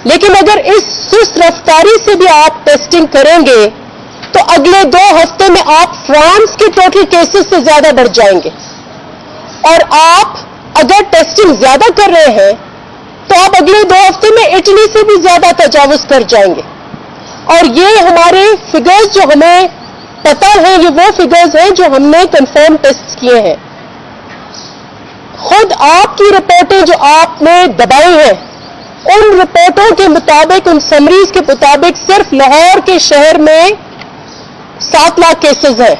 لیکن اگر اس سست رفتاری سے بھی آپ ٹیسٹنگ کریں گے تو اگلے 2 ہفتے میں آپ فرانس کے ٹوٹل کیسز سے زیادہ بڑھ جائیں گے. اور آپ اگر ٹیسٹنگ زیادہ کر رہے ہیں تو آپ اگلے 2 ہفتے میں اٹلی سے بھی زیادہ تجاوز کر جائیں گے. اور یہ ہمارے فگرز جو ہمیں پتا ہے، یہ وہ فگرز ہیں جو ہم نے کنفرم ٹیسٹ کیے ہیں. خود آپ کی رپورٹیں جو آپ نے دبائی ہیں، ان رپورٹوں کے مطابق، ان سمریز کے مطابق صرف لاہور کے شہر میں 7 لاکھ کیسز ہیں.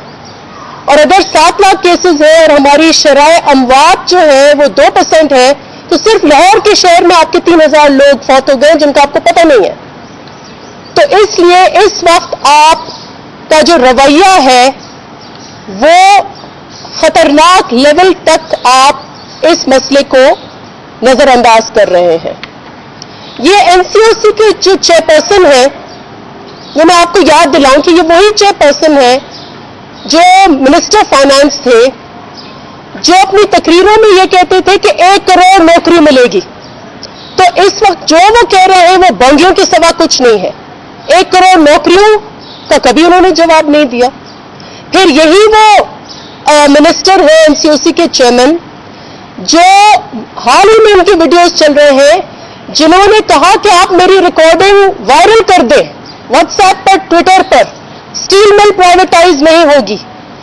اور اگر 7 لاکھ کیسز ہیں اور ہماری شرح اموات جو ہے وہ 2% ہے، تو صرف لاہور کے شہر میں آپ کے 3000 لوگ فوت ہو گئے جن کا آپ کو پتہ نہیں ہے. تو اس لیے اس وقت آپ کا جو رویہ ہے وہ خطرناک لیول تک آپ اس مسئلے کو نظر انداز کر رہے ہیں. یہ NCOC کے جو چیئرپرسن ہیں، وہ میں آپ کو یاد دلاؤں کہ یہ وہی چیئرپرسن ہے جو منسٹر فائنانس تھے، جو اپنی تقریروں میں یہ کہتے تھے کہ 1 کروڑ نوکری ملے گی. تو اس وقت جو وہ کہہ رہے ہیں وہ بانگیوں کے سوا کچھ نہیں ہے. 1 کروڑ نوکریوں کا کبھی انہوں نے جواب نہیں دیا. پھر یہی وہ منسٹر ہے NCOC کے چیئرمین جو حال ہی میں ان کے ویڈیوز چل رہے ہیں، جنہوں نے کہا کہ آپ میری ریکارڈنگ وائرل کر دیں واٹس ایپ پر، ٹویٹر پر. اسٹیل مل پرائیویٹائز نہیں ہوگی،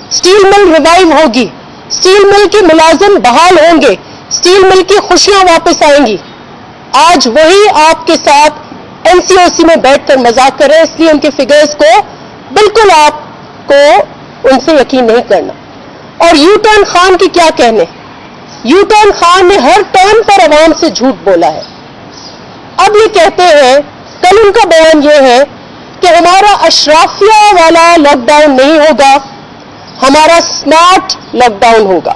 اسٹیل مل ریوائیو ہوگی، اسٹیل مل کے ملازم بحال ہوں گے، اسٹیل مل کی خوشیاں واپس آئیں گی. آج وہی آپ کے ساتھ NCOC میں بیٹھ کر مذاق کر رہے ہیں. اس لیے ان کے فگرز کو بالکل آپ کو ان سے یقین نہیں کرنا. اور یو ٹرن خان کی کیا کہنے؟ یو ٹرن خان نے ہر ٹرن پر عوام سے جھوٹ بولا ہے. اب یہ کہتے ہیں، کل ان کا بیان یہ ہے کہ ہمارا اشرافیہ والا لاک ڈاؤن نہیں ہوگا، ہمارا سمارٹ لاک ڈاؤن ہوگا.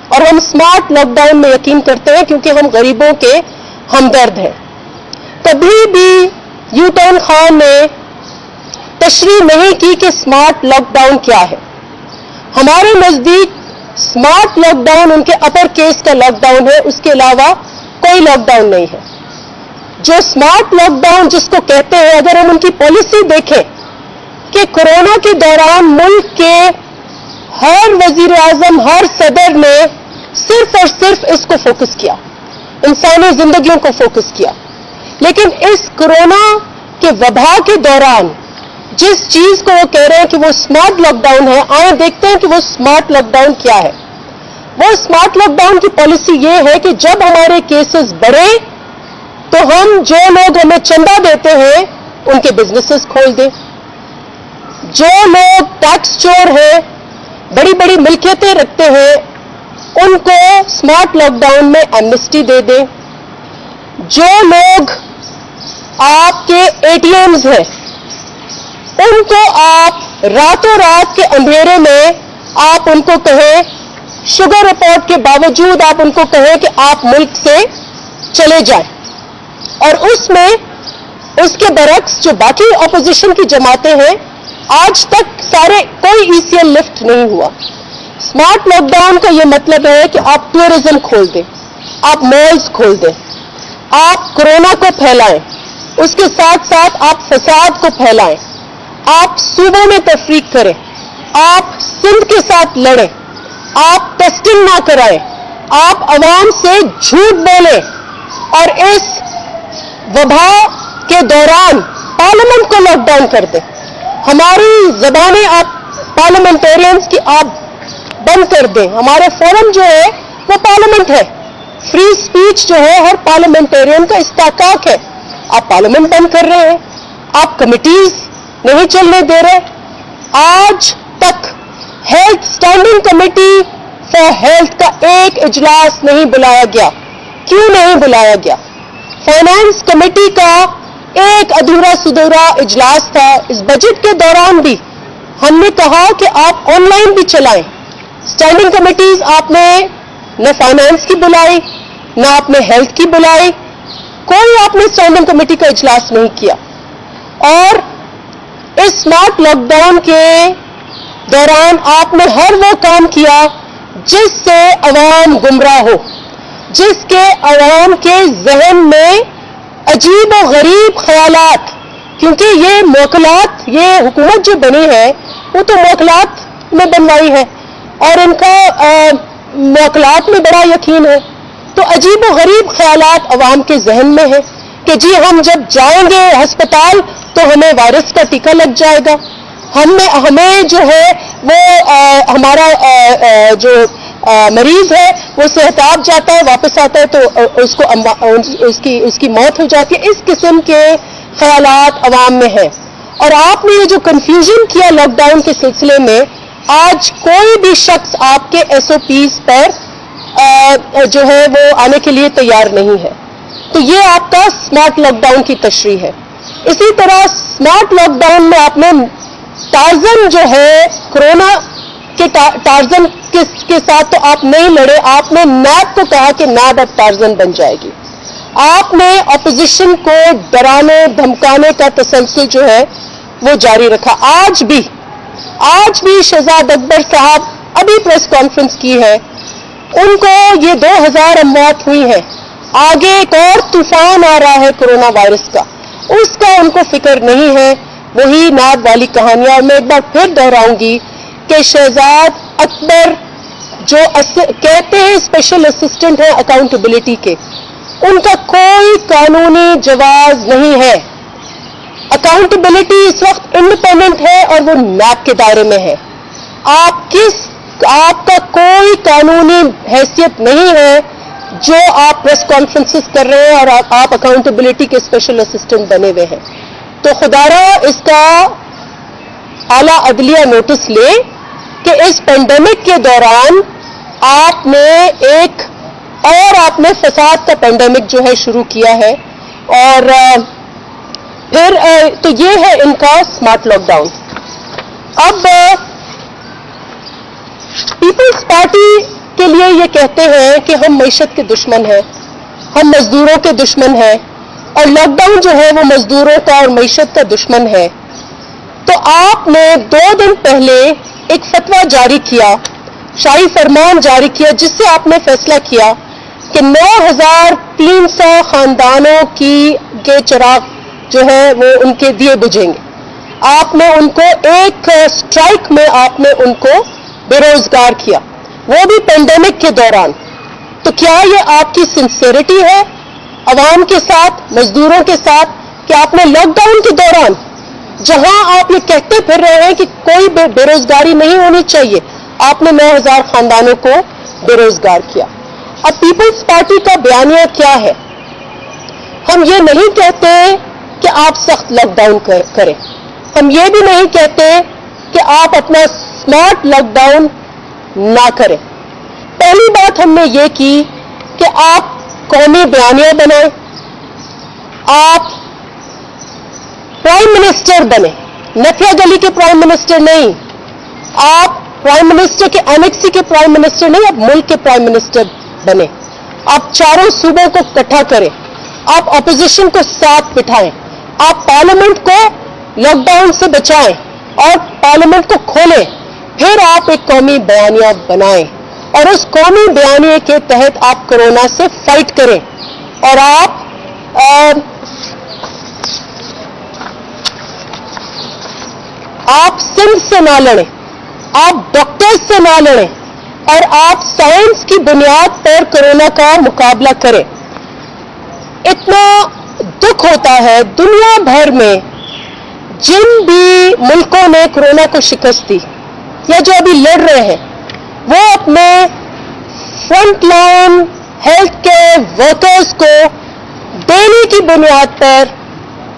اور ہم سمارٹ لاک ڈاؤن میں یقین کرتے ہیں کیونکہ ہم غریبوں کے ہمدرد ہیں. کبھی بھی یو ٹرن خان نے تشریح نہیں کی کہ سمارٹ لاک ڈاؤن کیا ہے. ہمارے نزدیک سمارٹ لاک ڈاؤن ان کے اپر کیس کا لاک ڈاؤن ہے، اس کے علاوہ کوئی لاک ڈاؤن نہیں ہے. جو سمارٹ لاک ڈاؤن جس کو کہتے ہیں، اگر ہم ان کی پالیسی دیکھیں کہ کورونا کے دوران ملک کے ہر وزیر اعظم، ہر صدر نے صرف اور صرف اس کو فوکس کیا، انسانی زندگیوں کو فوکس کیا. لیکن اس کورونا کے وبا کے دوران جس چیز کو وہ کہہ رہے ہیں کہ وہ سمارٹ لاک ڈاؤن ہے، آئیں دیکھتے ہیں کہ وہ سمارٹ لاک ڈاؤن کیا ہے. وہ سمارٹ لاک ڈاؤن کی پالیسی یہ ہے کہ جب ہمارے کیسز بڑھے تو ہم جو لوگ ہمیں چندہ دیتے ہیں ان کے بزنسز کھول دیں، جو لوگ ٹیکس چور ہیں، بڑی بڑی ملکیتیں رکھتے ہیں، ان کو سمارٹ لاک ڈاؤن میں ایمنسٹی دے دیں. جو لوگ آپ کے ATMs ہیں ان کو آپ راتوں رات کے اندھیرے میں آپ ان کو کہیں، شوگر رپورٹ کے باوجود آپ ان کو کہیں کہ آپ ملک سے چلے جائیں. اور اس میں اس کے برعکس جو باقی اپوزیشن کی جماعتیں ہیں، آج تک سارے کوئی ECL لفٹ نہیں ہوا. سمارٹ لاک ڈاؤن کا یہ مطلب ہے کہ آپ ٹورزم کھول دیں، آپ مالز کھول دیں، آپ کورونا کو پھیلائیں، اس کے ساتھ ساتھ آپ فساد کو پھیلائیں، آپ صوبوں میں تفریق کریں، آپ سندھ کے ساتھ لڑیں، آپ ٹیسٹنگ نہ کرائیں، آپ عوام سے جھوٹ بولیں، اور اس وبا کے دوران پارلیمنٹ کو لاک ڈاؤن کر دیں. ہماری زبانیں آپ پارلیمنٹیرینز کی آپ بند کر دیں. ہمارے فورم جو ہے وہ پارلیمنٹ ہے. فری سپیچ جو ہے ہر پارلیمنٹیرین کا استحقاق ہے. آپ پارلیمنٹ بند کر رہے ہیں، آپ کمیٹیز نہیں چلنے دے رہے. آج تک health standing committee for health کا ایک اجلاس نہیں بلایا گیا. کیوں نہیں بلایا گیا؟ فائنانس کمیٹی کا ایک ادھورا سدھورا اجلاس تھا. اس بجٹ کے دوران بھی ہم نے کہا کہ آپ آن لائن بھی چلائیں. اسٹینڈنگ کمیٹیز آپ نے نہ فائنانس کی بلائی، نہ آپ نے ہیلتھ کی بلائی، کوئی آپ نے اسٹینڈنگ کمیٹی کا اجلاس نہیں کیا. اور اس اسمارٹ لاک ڈاؤن کے دوران آپ نے ہر وہ کام کیا جس سے عوام گمراہ ہو، جس کے عوام کے ذہن میں عجیب و غریب خیالات، کیونکہ یہ موکلات، یہ حکومت جو بنی ہے وہ تو موکلات میں بنوائی ہے اور ان کا موکلات میں بڑا یقین ہے. تو عجیب و غریب خیالات عوام کے ذہن میں ہے کہ جی ہم جب جائیں گے ہسپتال تو ہمیں وائرس کا ٹیکہ لگ جائے گا، ہمیں جو ہے وہ ہمارا جو مریض ہے وہ صحتیاب جاتا ہے، واپس آتا ہے تو اس کی موت ہو جاتی ہے. اس قسم کے خیالات عوام میں ہیں. اور آپ نے یہ جو کنفیوژن کیا لاک ڈاؤن کے سلسلے میں، آج کوئی بھی شخص آپ کے ایس او پیز پر جو ہے وہ آنے کے لیے تیار نہیں ہے. تو یہ آپ کا سمارٹ لاک ڈاؤن کی تشریح ہے. اسی طرح سمارٹ لاک ڈاؤن میں آپ نے ٹارزن جو ہے کورونا کے ٹارزن کے ساتھ تو آپ نہیں لڑے، آپ نے نیب کو کہا کہ نیب اب ٹارزن بن جائے گی. آپ نے اپوزیشن کو ڈرانے دھمکانے کا تسلسل جو ہے وہ جاری رکھا. آج بھی شہزاد اکبر صاحب ابھی پریس کانفرنس کی ہے، ان کو یہ 2000 اموات ہوئی ہیں، آگے ایک اور طوفان آ رہا ہے کورونا وائرس کا، اس کا ان کو فکر نہیں ہے. وہی ناد والی کہانیاں. اور میں ایک بار پھر دہراؤں گی کہ شہزاد اکبر جو کہتے ہیں اسپیشل اسسٹنٹ ہیں اکاؤنٹیبلٹی کے، ان کا کوئی قانونی جواز نہیں ہے. اکاؤنٹیبلٹی اس وقت انڈیپینڈنٹ ہے اور وہ نیب کے دائرے میں ہے. آپ کا کوئی قانونی حیثیت نہیں ہے جو آپ پریس کانفرنسز کر رہے ہیں اور آپ اکاؤنٹیبلٹی کے اسپیشل اسسٹنٹ بنے ہوئے ہیں. تو خدارا اس کا اعلیٰ عدلیہ نوٹس لے کہ اس پینڈیمک کے دوران آپ نے فساد کا پینڈیمک جو ہے شروع کیا ہے. اور پھر تو یہ ہے ان کا سمارٹ لاک ڈاؤن. اب پیپلز پارٹی کے لیے یہ کہتے ہیں کہ ہم معیشت کے دشمن ہیں، ہم مزدوروں کے دشمن ہیں، اور لاک ڈاؤن جو ہے وہ مزدوروں کا اور معیشت کا دشمن ہے. تو آپ نے 2 دن پہلے ایک فتویٰ جاری کیا، شاہی فرمان جاری کیا، جس سے آپ نے فیصلہ کیا کہ 9300 خاندانوں کے چراغ جو ہے وہ ان کے دیے بجھیں گے. آپ نے ان کو ایک اسٹرائک میں آپ نے ان کو بے روزگار کیا، وہ بھی پینڈیمک کے دوران. تو کیا یہ آپ کی سنسیئرٹی ہے عوام کے ساتھ، مزدوروں کے ساتھ، کہ آپ نے لاک ڈاؤن کے دوران جہاں آپ یہ کہتے پھر رہے ہیں کہ کوئی بے روزگاری نہیں ہونی چاہیے، آپ نے 9000 خاندانوں کو بے روزگار کیا. اب پیپلز پارٹی کا بیانیہ کیا ہے؟ ہم یہ نہیں کہتے کہ آپ سخت لاک ڈاؤن کریں، ہم یہ بھی نہیں کہتے کہ آپ اپنا سمارٹ لاک ڈاؤن نہ کریں. پہلی بات ہم نے یہ کی کہ آپ قومی بیانیہ بنائیں، آپ پرائم منسٹر بنے، نتھیا گلی کے پرائم منسٹر نہیں، آپ پرائم منسٹر کے انیکسی کے پرائم منسٹر نہیں، آپ ملک کے پرائم منسٹر بنے. آپ چاروں صوبوں کو اکٹھا کریں، آپ اپوزیشن کو ساتھ بٹھائیں، آپ پارلیمنٹ کو لاک ڈاؤن سے بچائیں اور پارلیمنٹ کو کھولیں. پھر آپ ایک قومی بیانیہ بنائیں اور اس قومی بیانیے کے تحت آپ کورونا سے فائٹ کریں. اور آپ سندھ سے نہ لڑیں، آپ ڈاکٹرز سے نہ لڑیں، اور آپ سائنس کی بنیاد پر کورونا کا مقابلہ کریں. اتنا دکھ ہوتا ہے دنیا بھر میں جن بھی ملکوں نے کورونا کو شکست دی یا جو ابھی لڑ رہے ہیں، وہ اپنے front line health care workers کو ڈیلی کی بنیاد پر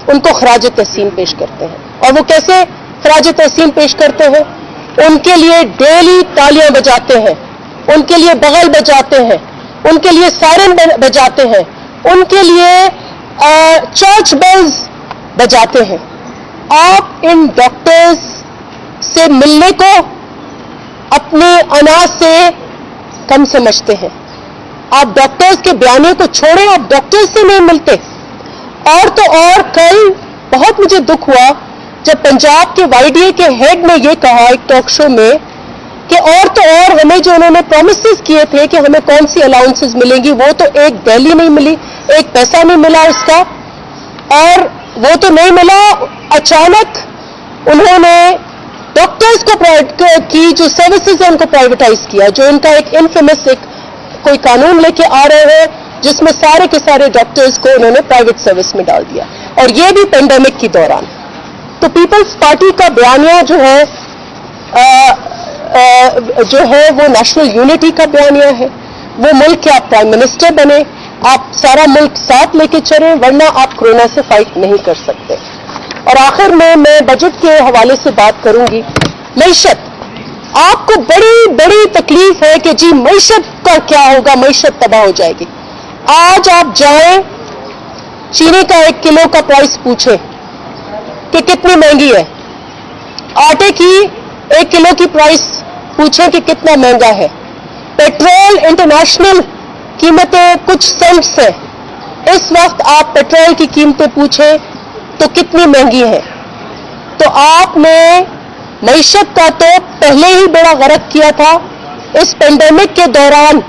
ان کو خراج تحسین پیش کرتے ہیں. اور وہ کیسے خراج تحسین پیش کرتے ہیں؟ ان کے لیے ڈیلی تالیاں بجاتے ہیں، ان کے لیے بغل بجاتے ہیں، ان کے لیے سائرن بجاتے ہیں، ان کے لیے چرچ بیلز بجاتے ہیں. آپ ان ڈاکٹرز سے ملنے کو اپنے انا سے کم سمجھتے ہیں. آپ ڈاکٹرز کے بیانے کو چھوڑیں، آپ ڈاکٹرز سے نہیں ملتے. اور تو اور کل بہت مجھے دکھ ہوا جب پنجاب کے وائی ڈی اے کے ہیڈ نے یہ کہا ایک ٹاک شو میں کہ اور تو اور ہمیں جو انہوں نے پرومسز کیے تھے کہ ہمیں کون سی الاؤنسز ملیں گی، وہ تو ایک دہلی نہیں ملی، ایک پیسہ نہیں ملا اس کا. اور وہ تو نہیں ملا. اچانک انہوں نے ڈاکٹرز کو کی جو سروسز ہیں ان کو پرائیویٹائز کیا, جو ان کا ایک انفیمس ایک کوئی قانون لے کے آ رہے ہیں جس میں سارے کے سارے ڈاکٹرز کو انہوں نے پرائیویٹ سروس میں ڈال دیا, اور یہ بھی پینڈیمک کے دوران. تو پیپلز پارٹی کا بیانیہ جو ہے وہ نیشنل یونٹی کا بیانیہ ہے. وہ ملک کے آپ پرائم منسٹر بنے, آپ سارا ملک ساتھ لے کے چلیں, ورنہ آپ کورونا سے فائٹ نہیں کر سکتے. اور آخر میں بجٹ کے حوالے سے بات کروں گی. معیشت, آپ کو بڑی بڑی تکلیف ہے کہ جی معیشت کا کیا ہوگا, معیشت تباہ ہو جائے گی. آج آپ جائیں چینی کا 1 کلو کا پرائس پوچھیں کہ کتنی مہنگی ہے, آٹے کی 1 کلو کی پرائس پوچھیں کہ کتنا مہنگا ہے. پیٹرول انٹرنیشنل قیمتیں کچھ سینٹس ہیں. اس وقت آپ پیٹرول کی قیمتیں پوچھیں تو کتنی مہنگی ہے. تو آپ نے معیشت کا تو پہلے ہی بڑا غرق کیا تھا. اس پینڈیمک کے دوران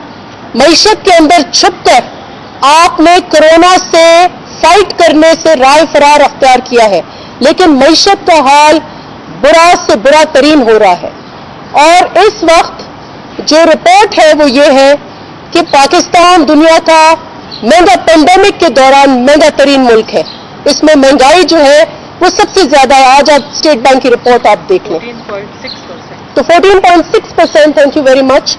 معیشت کے اندر چھپ کر آپ نے کورونا سے فائٹ کرنے سے رائے فرار اختیار کیا ہے, لیکن معیشت کا حال برا سے برا ترین ہو رہا ہے. اور اس وقت جو رپورٹ ہے وہ یہ ہے کہ پاکستان دنیا کا مہنگا پینڈیمک کے دوران مہنگا ترین ملک ہے. اس میں مہنگائی جو ہے وہ سب سے زیادہ ہے. آج آپ اسٹیٹ بینک کی رپورٹ آپ دیکھ لیں تو 14.6%. Thank you very much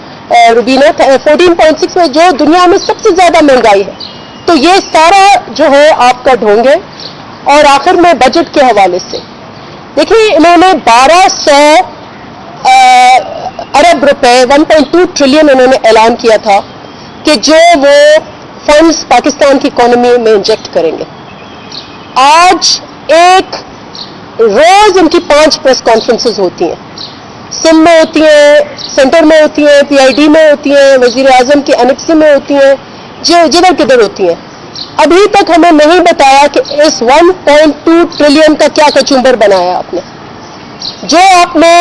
Rubina. 14.6 جو دنیا میں سب سے زیادہ مہنگائی ہے. تو یہ سارا جو ہے آپ کا ڈھونگ ہے. اور آخر میں بجٹ کے حوالے سے دیکھیے, انہوں نے 1200 ارب روپے 1.2 ٹریلین انہوں نے اعلان کیا تھا کہ جو وہ فنڈز پاکستان کی اکانومی میں انجیکٹ کریں گے. آج ایک روز ان کی 5 پریس کانفرنسز ہوتی ہیں. سندھ میں ہوتی ہیں, سینٹر میں ہوتی ہیں, PID میں ہوتی ہیں, وزیر اعظم کی انیکسی میں ہوتی ہیں, جدھر کدھر ہوتی ہیں. ابھی تک ہمیں نہیں بتایا کہ اس 1.2 ٹریلین کا کیا کچمبر بنایا آپ نے. جو آپ نے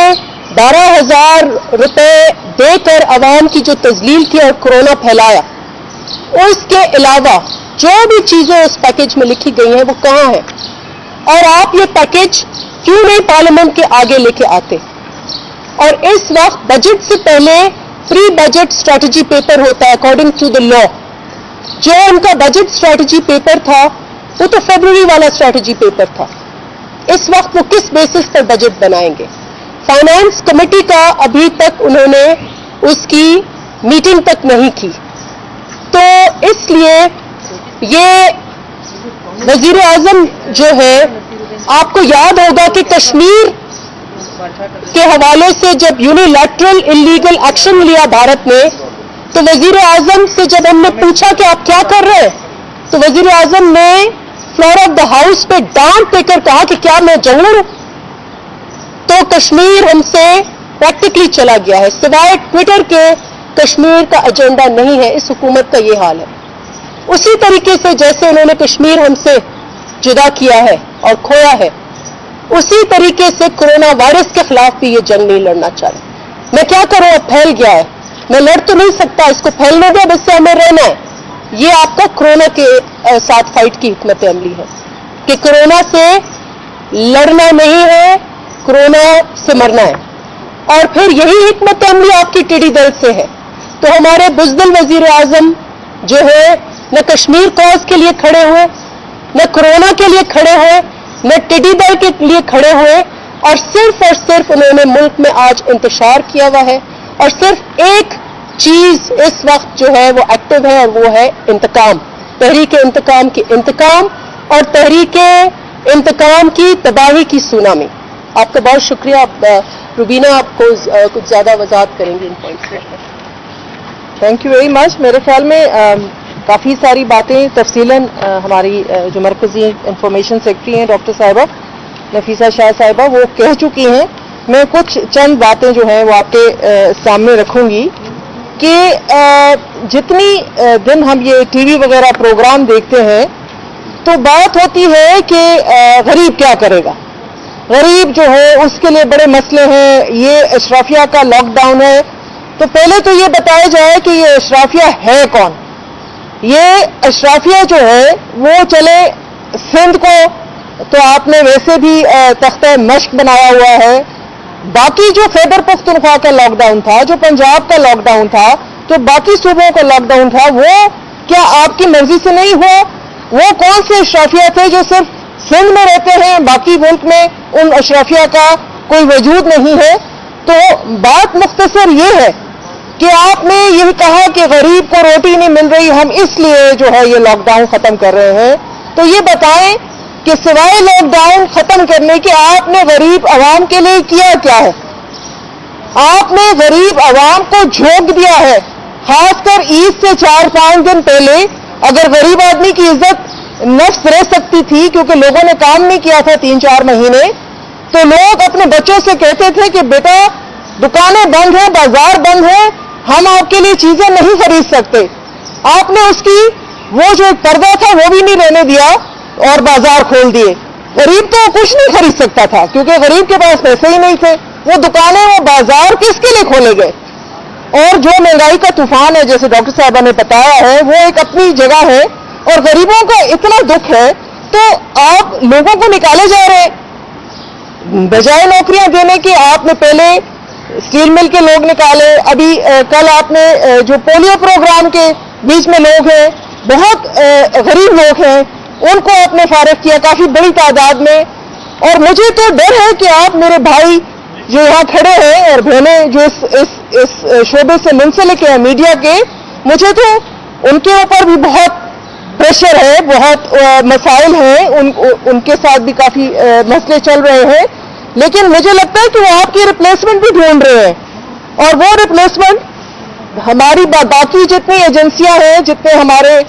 12,000 روپے دے کر عوام کی جو تذلیل کی اور کورونا پھیلایا, اس کے علاوہ جو بھی چیزیں اس پیکج میں لکھی گئی ہیں وہ کہاں ہیں؟ اور آپ یہ پیکج کیوں نہیں پارلیمنٹ کے آگے لے کے آتے؟ اور اس وقت بجٹ سے پہلے پری بجٹ اسٹریٹجی پیپر ہوتا ہے اکارڈنگ ٹو دا لا. جو ان کا بجٹ اسٹریٹجی پیپر تھا وہ تو فیبروری والا اسٹریٹجی پیپر تھا. اس وقت وہ کس بیسس پر بجٹ بنائیں گے؟ فائنانس کمیٹی کا ابھی تک انہوں نے اس کی میٹنگ تک نہیں کی. تو اس لیے یہ وزیر اعظم جو ہے, آپ کو یاد ہوگا کہ کشمیر کے حوالے سے جب یونیلیٹرل انلیگل ایکشن لیا بھارت نے, تو وزیر اعظم سے جب ہم نے پوچھا کہ آپ کیا کر رہے ہیں, تو وزیر اعظم نے فلور آف دا ہاؤس پہ ڈانٹ دے کر کہا کہ کیا میں جنگلر ہوں. تو کشمیر ہم سے پریکٹیکلی چلا گیا ہے. سوائے ٹویٹر کے کشمیر کا ایجنڈا نہیں ہے. اس حکومت کا یہ حال ہے. اسی طریقے سے جیسے انہوں نے کشمیر ہم سے جدا کیا ہے اور کھویا ہے, اسی طریقے سے کورونا وائرس کے خلاف بھی یہ جنگ نہیں لڑنا چاہتے. میں کیا کروں, اب پھیل گیا ہے, میں لڑ تو نہیں سکتا, اس کو پھیلنے دیں, اب اس سے ہمیں رہنا ہے. یہ آپ کا کورونا کے ساتھ فائٹ کی حکمت عملی ہے کہ کورونا سے لڑنا نہیں ہے, کورونا سے مرنا ہے. اور پھر یہی حکمت عملی آپ کی ٹیڈی دل سے ہے. تو ہمارے بزدل وزیر اعظم جو ہے نہ کشمیر کاز کے لیے کھڑے ہوئے, نہ کورونا کے لیے کھڑے ہوئے, نہ ٹیڈی دل کے لیے کھڑے ہوئے, اور صرف انہوں نے ملک میں آج انتشار کیا ہوا ہے. اور صرف ایک چیز اس وقت جو ہے وہ ایکٹیو ہے, اور وہ ہے انتقام. تحریک انتقام کی انتقام, اور تحریک انتقام کی تباہی کی سونامی. آپ کا بہت شکریہ. آپ روبینہ آپ کو کچھ زیادہ وضاحت کریں گے ان پوائنٹس پہ. Thank you very much. میرے خیال میں کافی ساری باتیں تفصیلاً ہماری جو مرکزی انفارمیشن سیکرٹری ہیں ڈاکٹر صاحبہ نفیسہ شاہ صاحبہ وہ کہہ چکی ہیں. میں کچھ چند باتیں جو ہیں وہ آپ کے سامنے رکھوں گی کہ جتنی دن ہم یہ ٹی وی وغیرہ پروگرام دیکھتے ہیں تو بات ہوتی ہے کہ غریب کیا کرے گا, غریب جو ہے اس کے لیے بڑے مسئلے ہیں, یہ اشرافیہ کا لاک ڈاؤن ہے. تو پہلے تو یہ بتایا جائے کہ یہ اشرافیہ ہے کون. یہ اشرافیہ جو ہے وہ چلے سندھ کو تو آپ نے ویسے بھی تختہ مشق بنایا ہوا ہے. باقی جو خیبر پختونخوا کا لاک ڈاؤن تھا, جو پنجاب کا لاک ڈاؤن تھا, جو باقی صوبوں کا لاک ڈاؤن تھا, وہ کیا آپ کی مرضی سے نہیں ہوا؟ وہ کون سے اشرافیہ تھے جو صرف سندھ میں رہتے ہیں, باقی ملک میں ان اشرافیہ کا کوئی وجود نہیں ہے؟ تو بات مختصر یہ ہے کہ آپ نے یہ کہا کہ غریب کو روٹی نہیں مل رہی, ہم اس لیے جو ہے یہ لاک ڈاؤن ختم کر رہے ہیں. تو یہ بتائیں کہ سوائے لاک ڈاؤن ختم کرنے کے آپ نے غریب عوام کے لیے کیا کیا ہے؟ آپ نے غریب عوام کو جھونک دیا ہے. خاص کر عید سے 4-5 دن پہلے اگر غریب آدمی کی عزت نفس رہ سکتی تھی, کیونکہ لوگوں نے کام نہیں کیا تھا 3-4 مہینے, تو لوگ اپنے بچوں سے کہتے تھے کہ بیٹا دکانیں بند ہیں, بازار بند ہیں, ہم آپ کے لیے چیزیں نہیں خرید سکتے. آپ نے اس کی وہ جو ایک پردہ تھا وہ بھی نہیں رہنے دیا اور بازار کھول دیے. غریب تو کچھ نہیں خرید سکتا تھا کیونکہ غریب کے پاس پیسے ہی نہیں تھے. وہ دکانیں, وہ بازار کس کے لیے کھولے گئے؟ اور جو مہنگائی کا طوفان ہے, جیسے ڈاکٹر صاحبہ نے بتایا ہے, وہ ایک اپنی جگہ ہے اور غریبوں کا اتنا دکھ ہے, تو آپ لوگوں کو نکالے جا رہے ہیں بجائے نوکریاں دینے کے. آپ نے پہلے اسٹیل مل کے لوگ نکالے, ابھی کل آپ نے جو پولیو پروگرام کے بیچ میں لوگ ہیں, بہت غریب لوگ ہیں, ان کو آپ نے فارغ کیا کافی بڑی تعداد میں. اور مجھے تو ڈر ہے کہ آپ میرے بھائی جو یہاں کھڑے ہیں اور بہنیں جو اس شعبے سے منسلک ہیں میڈیا کے, مجھے تو ان کے اوپر بھی بہت پریشر ہے, بہت مسائل ہیں, ان کے ساتھ بھی کافی مسئلے چل رہے ہیں. لیکن مجھے لگتا ہے کہ وہ آپ کی ریپلیسمنٹ بھی ڈھونڈ رہے ہیں, اور وہ ریپلیسمنٹ ہماری باقی جتنی ایجنسیاں ہیں, جتنے ہمارے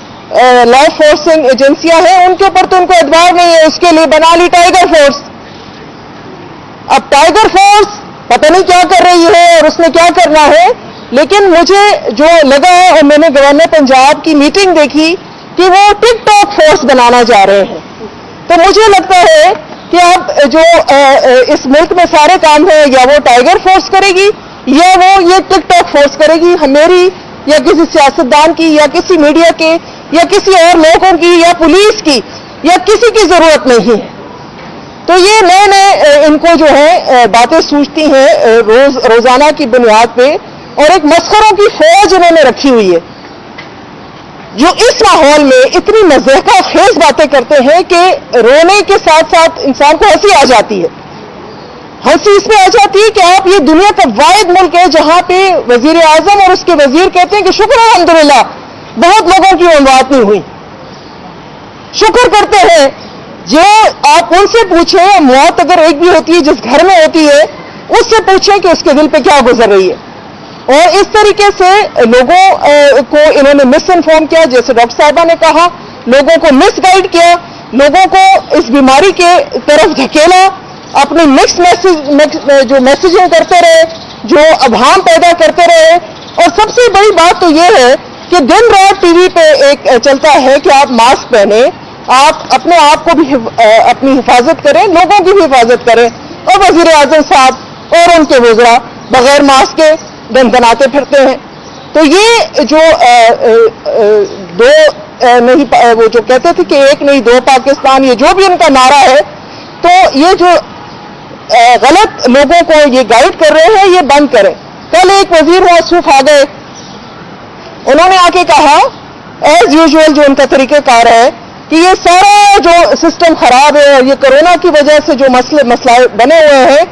لا فورسنگ ایجنسیاں ہیں, ان کے اوپر تو ان کو اعتبار نہیں ہے. اس کے لیے بنا لی ٹائیگر فورس. اب ٹائیگر فورس پتہ نہیں کیا کر رہی ہے اور اس نے کیا کرنا ہے, لیکن مجھے جو لگا ہے, اور میں نے گورنر پنجاب کی میٹنگ دیکھی کہ وہ ٹک ٹاک فورس بنانا چاہ رہے ہیں. تو مجھے لگتا ہے کہ اب جو اس ملک میں سارے کام ہیں, یا وہ ٹائیگر فورس کرے گی یا وہ یہ ٹک ٹاک فورس کرے گی. میری یا کسی سیاستدان کی یا کسی میڈیا کے یا کسی اور لوگوں کی یا پولیس کی یا کسی کی ضرورت نہیں ہے. تو یہ نئے نئے ان کو جو ہے باتیں سوچتی ہیں روزانہ کی بنیاد پہ, اور ایک مسخروں کی فوج انہوں نے رکھی ہوئی ہے جو اس ماحول میں اتنی مضحکہ خیز باتیں کرتے ہیں کہ رونے کے ساتھ ساتھ انسان کو ہنسی آ جاتی ہے. ہنسی اس میں آ جاتی ہے کہ آپ یہ دنیا کا واحد ملک ہے جہاں پہ وزیر اعظم اور اس کے وزیر کہتے ہیں کہ شکر ہے الحمدللہ بہت لوگوں کی اموات نہیں ہوئی. شکر کرتے ہیں. جو آپ ان سے پوچھیں, موت اگر ایک بھی ہوتی ہے جس گھر میں ہوتی ہے, اس سے پوچھیں کہ اس کے دل پہ کیا گزر رہی ہے. اور اس طریقے سے لوگوں کو انہوں نے مس انفارم کیا, جیسے ڈاکٹر صاحبہ نے کہا, لوگوں کو مس گائیڈ کیا, لوگوں کو اس بیماری کے طرف دھکیلا, اپنی مکس جو میسیجنگ کرتے رہے, جو ابہام پیدا کرتے رہے. اور سب سے بڑی بات تو یہ ہے کہ دن رات ٹی وی پہ ایک چلتا ہے کہ آپ ماسک پہنیں, آپ اپنے آپ کو بھی اپنی حفاظت کریں, لوگوں کی بھی حفاظت کریں. اور وزیر اعظم صاحب اور ان کے وزراء بغیر ماسک کے دندناتے پھرتے ہیں. تو یہ جو دو نہیں, وہ جو کہتے تھے کہ ایک نہیں دو پاکستان, یہ جو بھی ان کا نعرہ ہے, تو یہ جو غلط لوگوں کو یہ گائیڈ کر رہے ہیں یہ بند کریں. کل ایک وزیر موصوف آ گئے, انہوں نے آ کے کہا ایز یوزول جو ان کا طریقہ کار ہے کہ یہ سارا جو سسٹم خراب ہے اور یہ کورونا کی وجہ سے جو مسئلے بنے ہوئے ہیں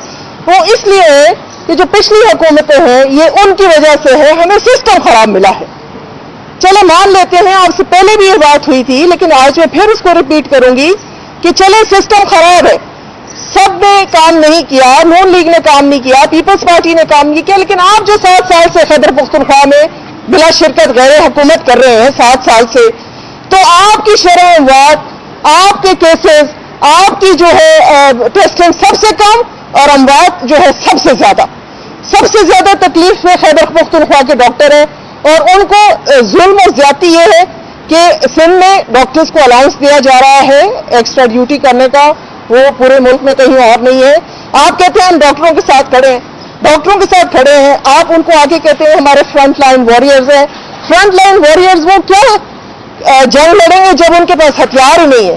وہ اس لیے ہے کہ جو پچھلی حکومتیں ہیں یہ ان کی وجہ سے ہے, ہمیں سسٹم خراب ملا ہے. چلے مان لیتے ہیں, آپ سے پہلے بھی یہ بات ہوئی تھی, لیکن آج میں پھر اس کو ریپیٹ کروں گی کہ چلے سسٹم خراب ہے, سب نے کام نہیں کیا, نون لیگ نے کام نہیں کیا, پیپلز پارٹی نے کام نہیں کیا, لیکن آپ جو 7 سال سے خیبر پختونخوا میں بلا شرکت غیر حکومت کر رہے ہیں 7 سال سے, تو آپ کی شرح اموات, آپ کے کیسز, آپ کی جو ہے ٹیسٹنگ سب سے کم اور اموات جو ہے سب سے زیادہ تکلیف میں خیبر پختونخوا کے ڈاکٹر ہیں. اور ان کو ظلم اور زیادتی یہ ہے کہ سندھ میں ڈاکٹرز کو الاؤنس دیا جا رہا ہے ایکسٹرا ڈیوٹی کرنے کا, وہ پورے ملک میں کہیں اور نہیں ہے. آپ کہتے ہیں ہم ڈاکٹروں کے ساتھ کھڑے ہیں, آپ ان کو آگے کہتے ہیں ہمارے فرنٹ لائن واریئرز ہیں. فرنٹ لائن واریئرز وہ کیا جنگ لڑیں گے جب ان کے پاس ہتھیار ہی نہیں ہے.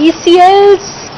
ECLs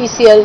ECL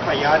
FIR